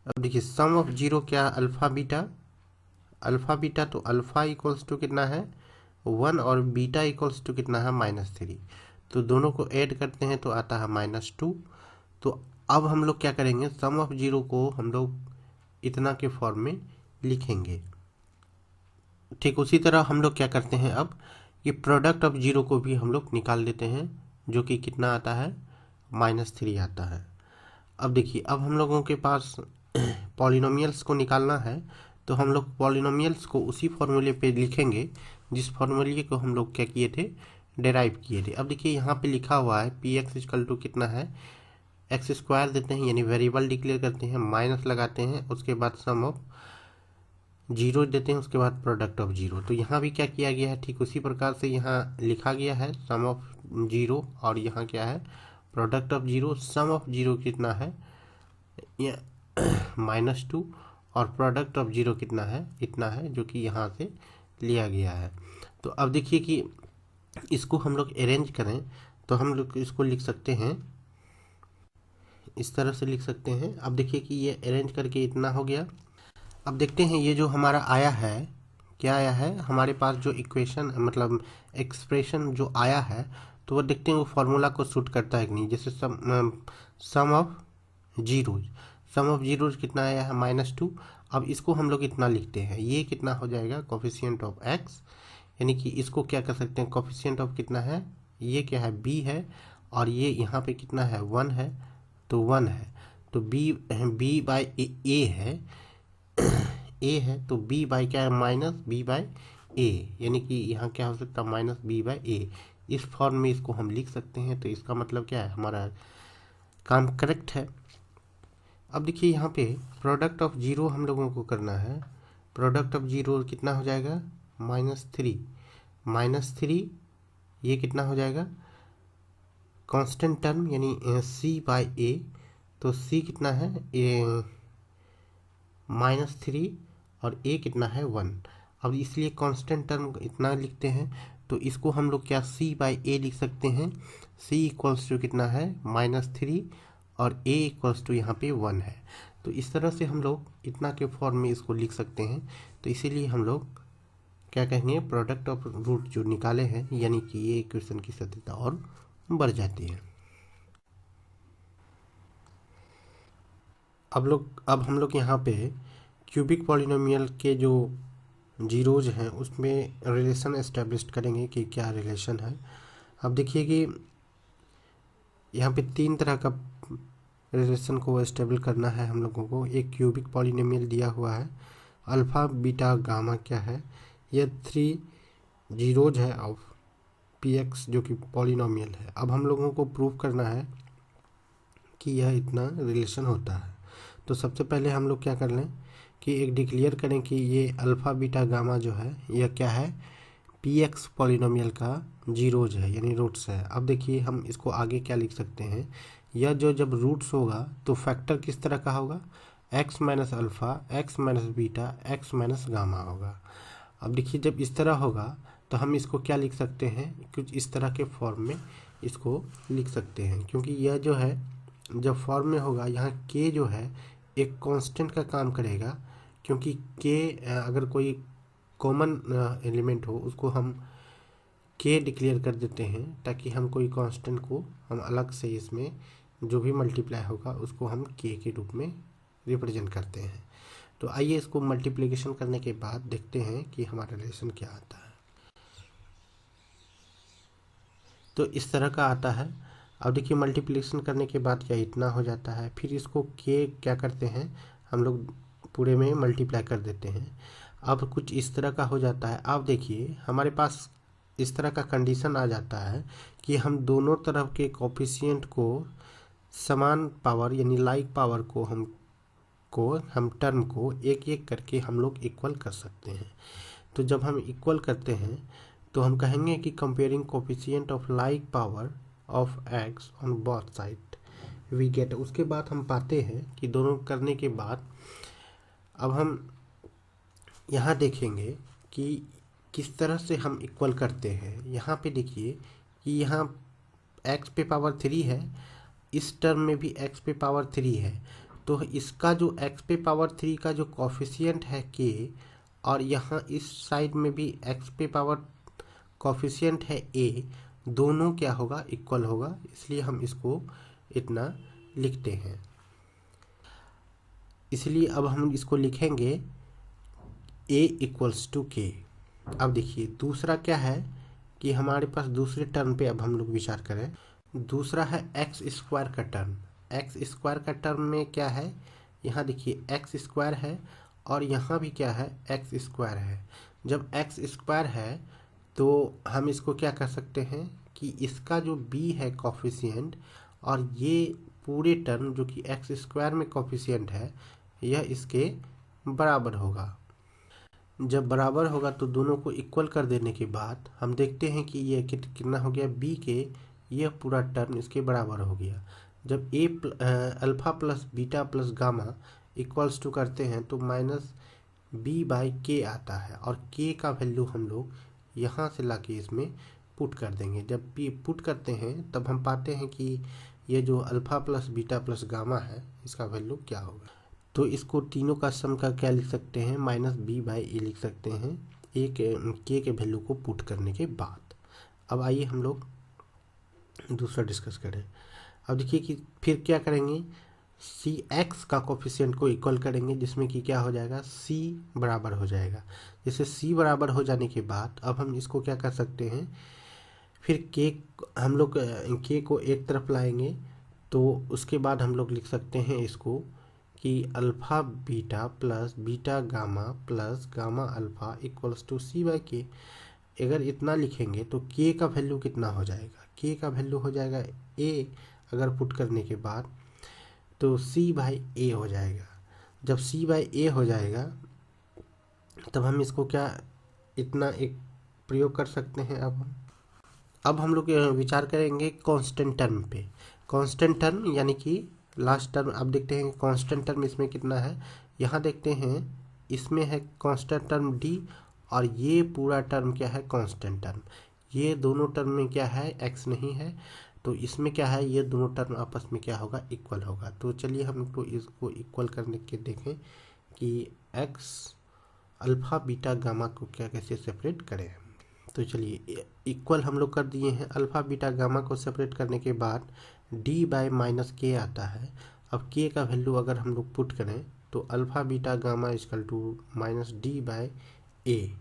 अब देखिए सम ऑफ जीरो क्या, अल्फ़ा बीटा, तो अल्फ़ा इक्वल्स टू कितना है 1 और बीटा इक्वल्स टू कितना है -3, तो दोनों को ऐड करते हैं तो आता है -2। तो अब हम लोग क्या करेंगे, सम ऑफ जीरो को हम लोग इतना के फॉर्म में लिखेंगे। ठीक उसी तरह हम लोग क्या करते हैं, अब ये प्रोडक्ट ऑफ जीरो को भी हम लोग निकाल देते हैं, जो कि कितना आता है -3 आता है। अब देखिए अब हम लोगों के पास पॉलिनोमियल्स को निकालना है, तो हम लोग पॉलिनोमियल्स को उसी फॉर्मूले पे लिखेंगे जिस फॉर्मूले को हम लोग क्या किए थे, डेराइव किए थे। अब देखिए यहाँ पे लिखा हुआ है पी एक्स इक्वल टू कितना है, एक्स स्क्वायर देते हैं यानी वेरिएबल डिक्लेयर करते हैं, माइनस लगाते हैं, उसके बाद सम ऑफ जीरो देते हैं, उसके बाद प्रोडक्ट ऑफ जीरो। तो यहाँ भी क्या किया गया है, ठीक उसी प्रकार से यहाँ लिखा गया है सम ऑफ जीरो, और यहाँ क्या है product of zero. Sum of zero कितना है -2 और प्रोडक्ट ऑफ जीरो कितना है, इतना है, जो कि यहाँ से लिया गया है। तो अब देखिए कि इसको हम लोग अरेंज करें तो हम लोग इसको लिख सकते हैं, इस तरह से लिख सकते हैं। अब देखिए कि ये अरेंज करके इतना हो गया। अब देखते हैं ये जो हमारा आया है, क्या आया है हमारे पास, जो इक्वेशन मतलब एक्सप्रेशन जो आया है, तो वो देखते हैं वो फार्मूला को सूट करता है कि नहीं। जैसे सम ऑफ जीरोज कितना आया है -2। अब इसको हम लोग इतना लिखते हैं, ये कितना हो जाएगा कोफिशिएंट ऑफ एक्स, यानी कि इसको क्या कर सकते हैं, कोफिशिएंट ऑफ कितना है, ये क्या है बी है, और ये यहाँ पे कितना है 1 है, तो 1 है, तो बी बाई ए है, ए है, तो बी बाई क्या है -b/a, यानी कि यहाँ क्या हो सकता है -b/a। इस फॉर्म में इसको हम लिख सकते हैं। तो इसका मतलब क्या है, हमारा काम करेक्ट है। अब देखिए यहाँ पे प्रोडक्ट ऑफ जीरो हम लोगों को करना है। प्रोडक्ट ऑफ जीरो कितना हो जाएगा -3, ये कितना हो जाएगा कांस्टेंट टर्म यानी c/a, तो c कितना है -3 और a कितना है 1। अब इसलिए कांस्टेंट टर्म इतना लिखते हैं, तो इसको हम लोग क्या c/a लिख सकते हैं। c इक्वल्स टू कितना है -3 और a इक्वल्स टू यहाँ पे 1 है। तो इस तरह से हम लोग इतना के फॉर्म में इसको लिख सकते हैं। तो इसीलिए हम लोग क्या कहेंगे, प्रोडक्ट ऑफ रूट जो निकाले हैं, यानी कि ये इक्वेशन की सटीकता और बढ़ जाती है। अब हम लोग यहाँ पे क्यूबिक पॉलिनोमियल के जो जीरोज हैं उसमें रिलेशन एस्टेब्लिश करेंगे कि क्या रिलेशन है। अब देखिए कि यहाँ पे 3 तरह का रिलेशन को एस्टेब्लिश करना है हम लोगों को। एक क्यूबिक पॉलिनोमियल दिया हुआ है, अल्फ़ा बीटा गामा क्या है, ये 3 जीरोज है ऑफ पी एक्स जो कि पॉलिनोमियल है। अब हम लोगों को प्रूव करना है कि यह इतना रिलेशन होता है। तो सबसे पहले हम लोग क्या कर लें कि एक डिक्लेयर करें कि ये अल्फ़ा बीटा गामा जो है यह क्या है, पी एक्स पॉलिनोमियल का जीरोज है यानी रूट्स है। अब देखिए हम इसको आगे क्या लिख सकते हैं, यह जो जब रूट्स होगा तो फैक्टर किस तरह का होगा, x minus alpha, x minus beta, x minus gamma होगा। अब देखिए जब इस तरह होगा तो हम इसको क्या लिख सकते हैं, कुछ इस तरह के फॉर्म में इसको लिख सकते हैं, क्योंकि यह जो है जब फॉर्म में होगा यहाँ k जो है एक कांस्टेंट का काम करेगा, क्योंकि k अगर कोई कॉमन एलिमेंट हो उसको हम के डिक्लेयर कर देते हैं, ताकि हम कोई कांस्टेंट को हम अलग से इसमें जो भी मल्टीप्लाई होगा उसको हम के रूप में रिप्रेजेंट करते हैं। तो आइए इसको मल्टीप्लिकेशन करने के बाद देखते हैं कि हमारा रिलेशन क्या आता है। तो इस तरह का आता है। अब देखिए मल्टीप्लिकेशन करने के बाद क्या इतना हो जाता है, फिर इसको के क्या करते हैं हम लोग पूरे में मल्टीप्लाई कर देते हैं। अब कुछ इस तरह का हो जाता है। अब देखिए हमारे पास इस तरह का कंडीशन आ जाता है कि हम दोनों तरफ के कोफिशिएंट को समान पावर यानी लाइक पावर को हम टर्म को एक एक करके हम लोग इक्वल कर सकते हैं। तो जब हम इक्वल करते हैं तो हम कहेंगे कि comparing coefficient of like power of x on both side we get. उसके बाद हम पाते हैं कि दोनों करने के बाद अब हम यहाँ देखेंगे कि किस तरह से हम इक्वल करते हैं। यहाँ पे देखिए कि यहाँ x पे पावर 3 है, इस टर्म में भी x पे पावर 3 है, तो इसका जो x पे पावर 3 का जो कोफिशिएंट है k, और यहाँ इस साइड में भी x पे पावर कोफिशिएंट है a, दोनों क्या होगा इक्वल होगा, इसलिए हम इसको इतना लिखते हैं। इसलिए अब हम इसको लिखेंगे a इक्वल्स टू k। अब देखिए दूसरा क्या है कि हमारे पास दूसरे टर्म पे अब हम लोग विचार करें। दूसरा है एक्स स्क्वायर का टर्म। एक्स स्क्वायर का टर्म में क्या है, यहाँ देखिए एक्स स्क्वायर है और यहाँ भी क्या है एक्स स्क्वायर है। जब एक्स स्क्वायर है तो हम इसको क्या कर सकते हैं कि इसका जो b है कोफिशिएंट, और ये पूरे टर्म जो कि एक्स स्क्वायर में कोफिशिएंट है यह इसके बराबर होगा। जब बराबर होगा तो दोनों को इक्वल कर देने के बाद हम देखते हैं कि ये कितना हो गया, b के यह पूरा टर्म इसके बराबर हो गया। जब alpha plus beta plus gamma equals to करते हैं तो माइनस b बाई के आता है, और k का वैल्यू हम लोग यहाँ से लाके इसमें पुट कर देंगे। जब p पुट करते हैं तब हम पाते हैं कि ये जो alpha plus beta plus gamma है इसका वैल्यू क्या होगा। तो इसको तीनों का सम का क्या लिख सकते हैं, माइनस b बाई ए लिख सकते हैं एक के वैल्यू को पुट करने के बाद। अब आइए हम लोग दूसरा डिस्कस करें। अब देखिए कि फिर क्या करेंगे, सी एक्स का कोफिशिएंट को इक्वल करेंगे, जिसमें कि क्या हो जाएगा c बराबर हो जाएगा। जैसे c बराबर हो जाने के बाद अब हम इसको क्या कर सकते हैं, फिर के हम लोग के को एक तरफ लाएंगे, तो उसके बाद हम लोग लिख सकते हैं इसको कि alpha beta plus beta gamma plus gamma alpha equals to c by k. अगर इतना लिखेंगे तो के का वैल्यू कितना हो जाएगा, के का वैल्यू हो जाएगा ए, अगर पुट करने के बाद तो सी बाई ए हो जाएगा। जब सी बाई ए हो जाएगा तब हम इसको क्या इतना एक प्रयोग कर सकते हैं। अब हम लोग विचार करेंगे कांस्टेंट टर्म पे। कांस्टेंट टर्म यानी कि लास्ट टर्म। अब देखते हैं कांस्टेंट टर्म इसमें कितना है, यहाँ देखते हैं इसमें है कांस्टेंट टर्म d, और ये पूरा टर्म क्या है कांस्टेंट टर्म। ये दोनों टर्म में क्या है x नहीं है, तो इसमें क्या है ये दोनों टर्म आपस में क्या होगा इक्वल होगा। तो चलिए हम तो इसको इक्वल करने के देखें कि x अल्फ़ा बीटा गामा को क्या कैसे सेपरेट करें। तो चलिए इक्वल हम लोग कर दिए हैं। अल्फ़ा बीटा गामा को सेपरेट करने के बाद d बाई माइनस के आता है। अब k का वैल्यू अगर हम लोग पुट करें तो alpha beta gamma equal to minus d by a.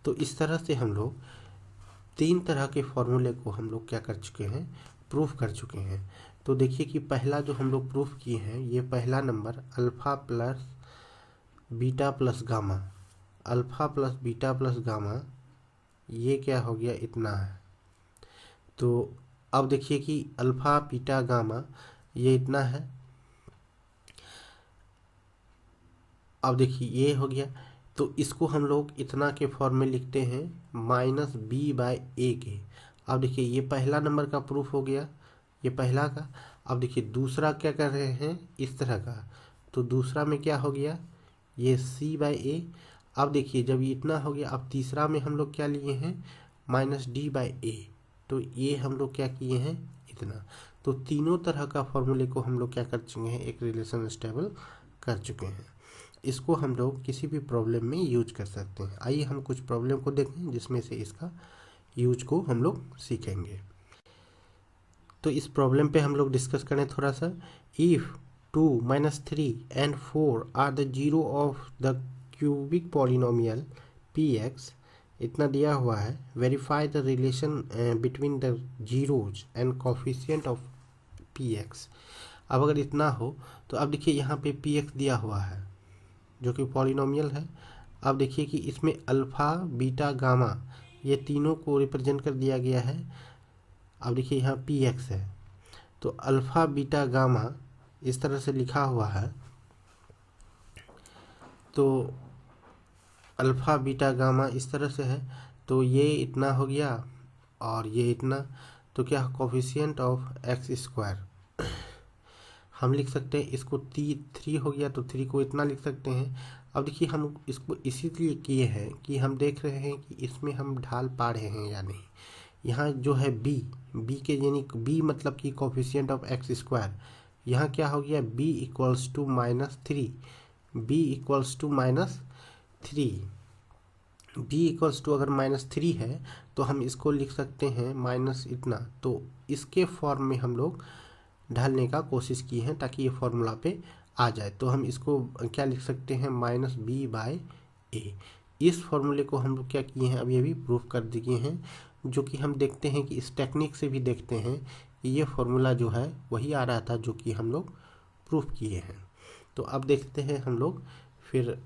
तो इस तरह से हम लोग तीन तरह के फॉर्मूले को हम लोग क्या कर चुके हैं, प्रूफ कर चुके हैं। तो देखिए कि पहला जो हम लोग प्रूफ किए हैं, ये पहला number alpha plus beta plus gamma, alpha plus beta plus gamma, ये क्या हो गया इतना है। तो अब देखिए कि अल्फ़ा बीटा गामा ये इतना है। अब देखिए ये हो गया, तो इसको हम लोग इतना के फॉर्म में लिखते हैं माइनस बी बाई ए के। अब देखिए ये पहला नंबर का प्रूफ हो गया, ये पहला का। अब देखिए दूसरा क्या कर रहे हैं इस तरह का, तो दूसरा में क्या हो गया ये सी बाई ए। अब देखिए जब ये इतना हो गया, अब तीसरा में हम लोग क्या लिए हैं माइनस डी बाई ए, तो ये हम लोग क्या किए हैं इतना। तो तीनों तरह का फॉर्मूले को हम लोग क्या कर चुके हैं, एक रिलेशन स्टेबल कर चुके हैं। इसको हम लोग किसी भी प्रॉब्लम में यूज कर सकते हैं। आइए हम कुछ प्रॉब्लम को देखें जिसमें से इसका यूज को हम लोग सीखेंगे। तो इस प्रॉब्लम पे हम लोग डिस्कस करें थोड़ा सा। If 2 - 3 and 4 are the zero of the cubic polynomial px, इतना दिया हुआ है। Verify the relation between the zeros and coefficient of px। अब अगर इतना हो तो अब देखिए यहाँ पे px दिया हुआ है जो कि पॉलिनोमियल है। अब देखिए कि इसमें अल्फ़ा बीटा गामा ये तीनों को रिप्रेजेंट कर दिया गया है। अब देखिए यहाँ px है तो अल्फ़ा बीटा गामा इस तरह से लिखा हुआ है। तो अल्फ़ा बीटा गामा इस तरह से है तो ये इतना हो गया और ये इतना। तो क्या कोफिशिएंट ऑफ एक्स स्क्वायर हम लिख सकते हैं। इसको 3 हो गया तो 3 को इतना लिख सकते हैं। अब देखिए हम इसको इसीलिए किए हैं कि हम देख रहे हैं कि इसमें हम ढाल पा रहे हैं या नहीं। यहाँ जो है बी के यानी बी मतलब कि कोफिशिएंट ऑफ एक्स स्क्वायर, यहाँ क्या हो गया b equals to -3। b equals to -3 b equals to अगर -3 है तो हम इसको लिख सकते हैं माइनस इतना। तो इसके फॉर्म में हम लोग ढालने का कोशिश किए हैं ताकि ये फॉर्मूला पे आ जाए। तो हम इसको क्या लिख सकते हैं -b/a। इस फॉर्मूले को हम लोग क्या किए हैं अभी अभी प्रूफ कर दिए हैं, जो कि हम देखते हैं कि इस टेक्निक से भी देखते हैं कि ये फॉर्मूला जो है वही आ रहा था जो कि हम लोग प्रूफ किए हैं। तो अब देखते हैं हम लोग फिर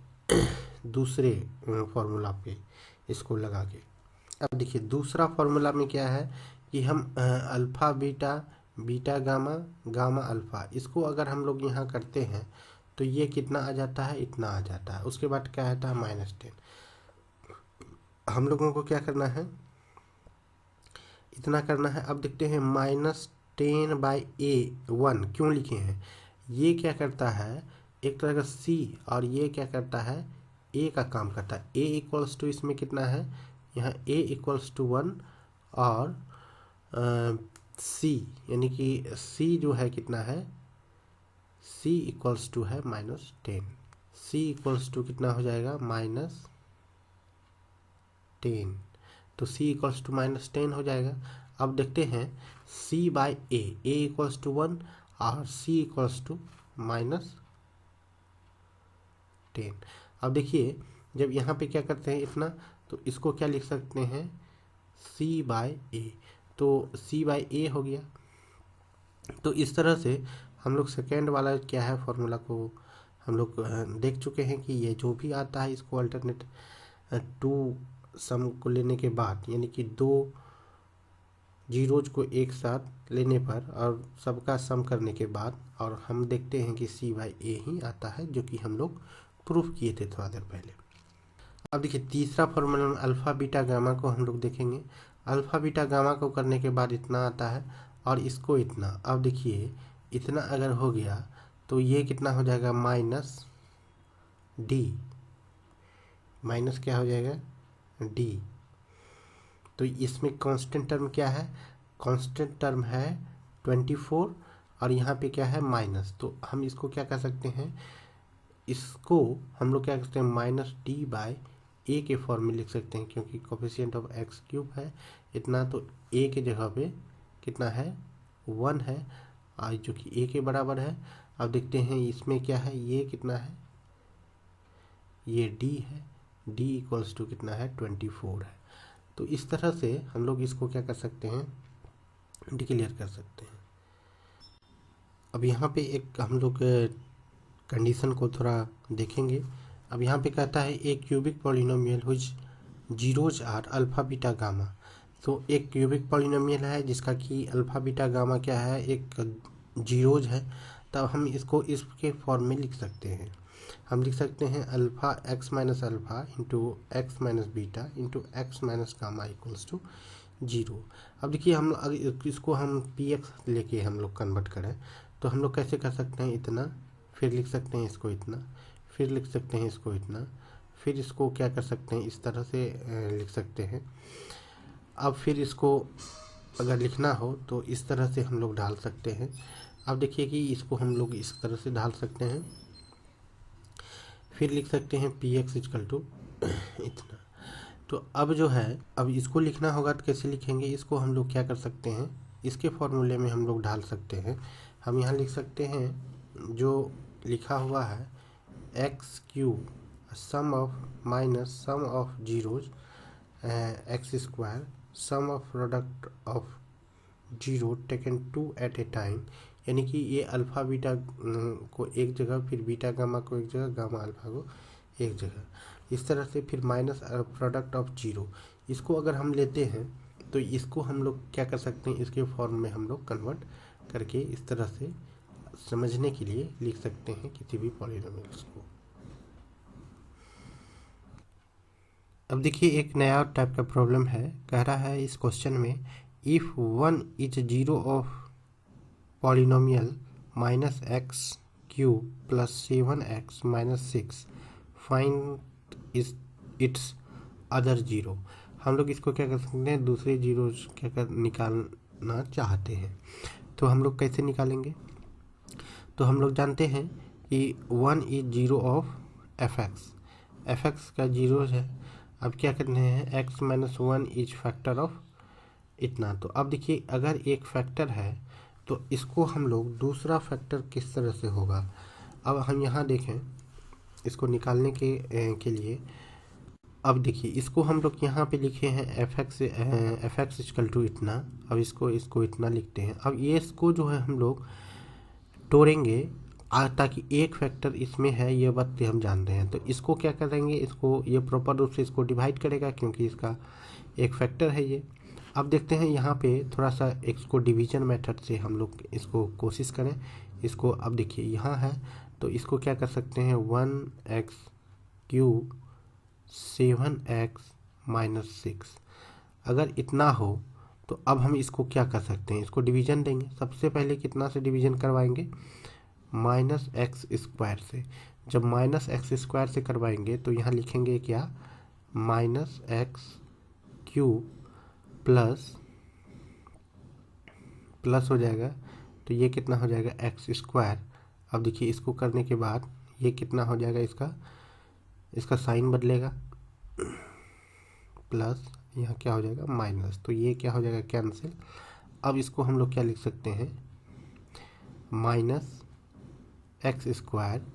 दूसरे फॉर्मूला पे इसको लगा के। अब देखिए दूसरा फॉर्मूला में क्या है कि हम alpha beta beta gamma gamma alpha इसको अगर हम लोग यहाँ करते हैं तो ये कितना आ जाता है, इतना आ जाता है। उसके बाद क्या आता है -10। हम लोगों को क्या करना है, इतना करना है। अब देखते हैं -10/a1 क्यों लिखे हैं। ये क्या करता है एक तरह का c और ये क्या करता है a का काम करता है। a इक्वल्स टू इसमें कितना है, यहाँ a इक्वल्स टू 1 और c यानी कि c जो है कितना है, c इक्वल्स टू है -10। c इक्वल्स टू कितना हो जाएगा -10। तो c इक्वल्स टू -10 हो जाएगा। अब देखते हैं c/a इक्वल्स टू 1 और c इक्वल्स टू -10। अब देखिए जब यहाँ पे क्या करते हैं इतना, तो इसको क्या लिख सकते हैं c/a। तो c/a हो गया। तो इस तरह से हम लोग सेकेंड वाला क्या है फॉर्मूला को हम लोग देख चुके हैं कि ये जो भी आता है इसको अल्टरनेट 2 सम को लेने के बाद यानी कि 2 जीरोज को एक साथ लेने पर और सबका सम करने के बाद, और हम देखते हैं कि c/a ही आता है जो कि हम लोग प्रूफ किए थे थोड़ा देर पहले। अब देखिए तीसरा फॉर्मूला में अल्फ़ा बीटा गामा को हम लोग देखेंगे। अल्फ़ा बीटा गामा को करने के बाद इतना आता है और इसको इतना। अब देखिए इतना अगर हो गया तो ये कितना हो जाएगा -d, माइनस क्या हो जाएगा d। तो इसमें कांस्टेंट टर्म क्या है, कांस्टेंट टर्म है 24 और यहाँ पे क्या है माइनस। तो हम इसको क्या कर सकते हैं, इसको हम लोग क्या करते हैं -d/a के फॉर्म में लिख सकते हैं क्योंकि कोफिशिएंट ऑफ एक्स क्यूब है इतना। तो a के जगह पे कितना है 1 है और जो कि a के बराबर है। अब देखते हैं इसमें क्या है, ये कितना है, ये d है, d इक्वल्स टू कितना है 24 है। तो इस तरह से हम लोग इसको क्या कर सकते हैं डिक्लेयर कर सकते हैं। अब यहाँ पे एक हम लोग कंडीशन को थोड़ा देखेंगे। अब यहाँ पे कहता है एक cubic polynomial whose zeros are alpha beta gamma. तो एक क्यूबिक पॉलिनोमियल है जिसका कि अल्फ़ा बीटा गामा क्या है, एक जीरोज है। तब हम इसको इसके फॉर्म में लिख सकते हैं। हम लिख सकते हैं alpha x minus alpha into x minus beta into x minus gamma equals to 0। अब देखिए हम अगर इसको हम px लेके हम लोग कन्वर्ट करें तो हम लोग कैसे कर सकते हैं, इतना फिर लिख सकते हैं इसको इतना, फिर लिख सकते हैं इसको इतना, फिर इसको क्या कर सकते हैं इस तरह से लिख सकते हैं। अब फिर इसको अगर लिखना हो तो इस तरह से हम लोग ढाल सकते हैं। अब देखिए कि इसको हम लोग इस तरह से ढाल सकते हैं। फिर लिख सकते हैं पी एक्स इजकल टू इतना। तो अब जो है, अब इसको लिखना होगा तो कैसे लिखेंगे, इसको हम लोग क्या कर सकते हैं, इसके फॉर्मूले में हम लोग ढाल सकते हैं। हम यहाँ लिख सकते हैं जो लिखा हुआ है x cube sum of minus sum of zeros x square sum of product of zero taken two at a time, यानी कि ये अल्फ़ा बीटा को एक जगह, फिर बीटा गामा को एक जगह, गामा अल्फ़ा को एक जगह, इस तरह से, फिर माइनस प्रोडक्ट ऑफ जीरो। इसको अगर हम लेते हैं तो इसको हम लोग क्या कर सकते हैं, इसके फॉर्म में हम लोग कन्वर्ट करके इस तरह से समझने के लिए लिख सकते हैं किसी भी पॉलिनोमियल्स को। अब देखिए एक नया टाइप का प्रॉब्लम है, कह रहा है इस क्वेश्चन में if one is zero of polynomial minus x cube plus 7x minus 6 find its other zero. हम लोग इसको क्या कर सकते हैं, दूसरे जीरो क्या कर निकालना चाहते हैं। तो हम लोग कैसे निकालेंगे, तो हम लोग जानते हैं कि 1 is zero of f x का जीरो है। अब क्या करने हैं, x minus 1 is factor of इतना। तो अब देखिए अगर एक फैक्टर है तो इसको हम लोग दूसरा फैक्टर किस तरह से होगा। अब हम यहाँ देखें इसको निकालने के लिए, अब देखिए इसको हम लोग यहाँ पे लिखे हैं एफ एक्स इक्वल टू इतना। अब इसको इतना लिखते हैं। अब ये इसको जो है हम लोग तोड़ेंगे ताकि एक फैक्टर इसमें है, ये बात हम जानते हैं। तो इसको क्या करेंगे, इसको ये प्रॉपर रूप से इसको डिवाइड करेगा क्योंकि इसका एक फैक्टर है ये। अब देखते हैं यहाँ पे थोड़ा सा इसको डिवीजन मेथड से हम लोग इसको कोशिश करें। इसको अब देखिए यहाँ है तो इसको क्या कर सकते हैं, 1x क्यूब 7x माइनस 6 अगर इतना हो तो अब हम इसको क्या कर सकते हैं, इसको डिवीजन देंगे। सबसे पहले कितना से डिवीजन करवाएंगे, माइनस एक्स स्क्वायर से। जब माइनस एक्स स्क्वायर से करवाएंगे तो यहाँ लिखेंगे क्या, माइनस एक्स क्यूब प्लस हो जाएगा तो ये कितना हो जाएगा एक्स स्क्वायर। अब देखिए इसको करने के बाद ये कितना हो जाएगा, इसका साइन बदलेगा, प्लस यहाँ क्या हो जाएगा माइनस, तो ये क्या हो जाएगा कैंसिल। अब इसको हम लोग क्या लिख सकते हैं, minus x square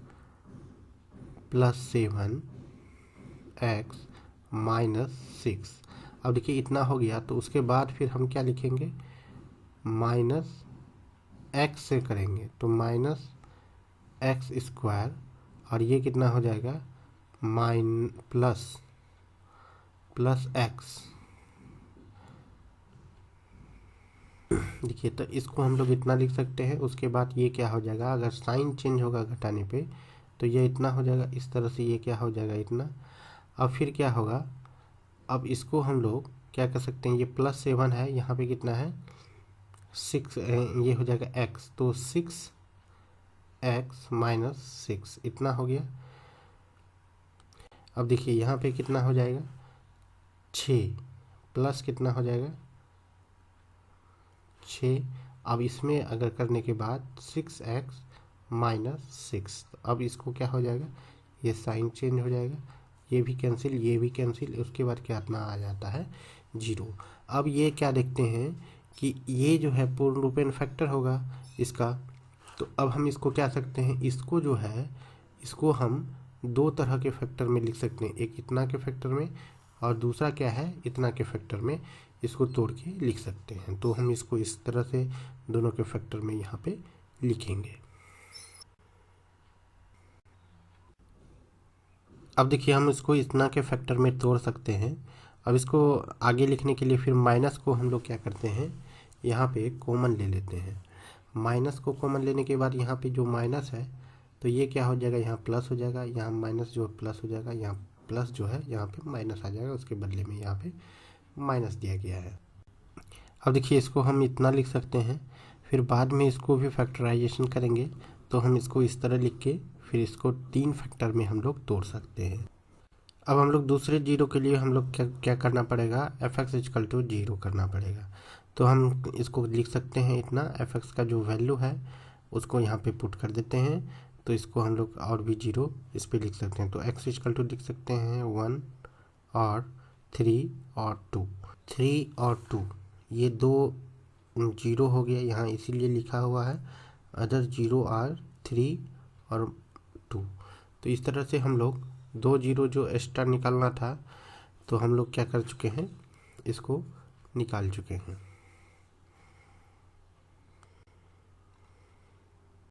plus 7x minus 6। अब देखिए इतना हो गया तो उसके बाद फिर हम क्या लिखेंगे, माइनस एक्स से करेंगे तो माइनस एक्स स्क्वायर और ये कितना हो जाएगा प्लस एक्स। देखिए तो इसको हम लोग इतना लिख सकते हैं। उसके बाद ये क्या हो जाएगा, अगर साइन चेंज होगा घटाने पे तो ये इतना हो जाएगा, इस तरह से ये क्या हो जाएगा इतना। अब फिर क्या होगा, अब इसको हम लोग क्या कर सकते हैं, ये प्लस 7 है, यहाँ पे कितना है 6, ये हो जाएगा x, तो 6x माइनस 6 इतना हो गया। अब देखिए यहाँ पे कितना हो जाएगा 6 प्लस कितना हो जाएगा 6। अब इसमें अगर करने के बाद 6x माइनस 6, अब इसको क्या हो जाएगा, ये साइन चेंज हो जाएगा, ये भी कैंसिल, ये भी कैंसिल, उसके बाद क्या अपना आ जाता है 0। अब ये क्या देखते हैं कि ये जो है पूर्ण रूपेण फैक्टर होगा इसका। तो अब हम इसको क्या सकते हैं, इसको जो है इसको हम दो तरह के फैक्टर में लिख सकते हैं, एक इतना के फैक्टर में और दूसरा क्या है इतना के फैक्टर में, इसको तोड़ के लिख सकते हैं। तो हम इसको इस तरह से दोनों के फैक्टर में यहाँ पे लिखेंगे। अब देखिए हम इसको इतना के फैक्टर में तोड़ सकते हैं। अब इसको आगे लिखने के लिए फिर माइनस को हम लोग क्या करते हैं, यहाँ पे कॉमन ले लेते हैं। माइनस को कॉमन लेने के बाद यहाँ पे जो माइनस है तो ये क्या हो जाएगा, यहाँ प्लस हो जाएगा, यहाँ माइनस जो प्लस हो जाएगा, यहाँ प्लस जो है यहाँ पे माइनस आ जाएगा, उसके बदले में यहाँ पे माइनस दिया गया है। अब देखिए इसको हम इतना लिख सकते हैं, फिर बाद में इसको भी फैक्टराइजेशन करेंगे तो हम इसको इस तरह लिख के फिर इसको 3 फैक्टर में हम लोग तोड़ सकते हैं। अब हम लोग दूसरे जीरो के लिए हम लोग क्या करना पड़ेगा, एफ एक्स इक्वल टू 0 करना पड़ेगा। तो हम इसको लिख सकते हैं इतना, एफ एक्स का जो वैल्यू है उसको यहाँ पे पुट कर देते हैं, तो इसको हम लोग और भी जीरो इस पर लिख सकते हैं। तो x इक्वल टू लिख सकते हैं 1 और 3 और 2। 3 और 2 ये दो जीरो हो गया यहाँ, इसीलिए लिखा हुआ है। अदर जीरो आर 3 और 2। तो इस तरह से हम लोग दो जीरो जो एक्स्ट्रा निकालना था तो हम लोग क्या कर चुके हैं, इसको निकाल चुके हैं।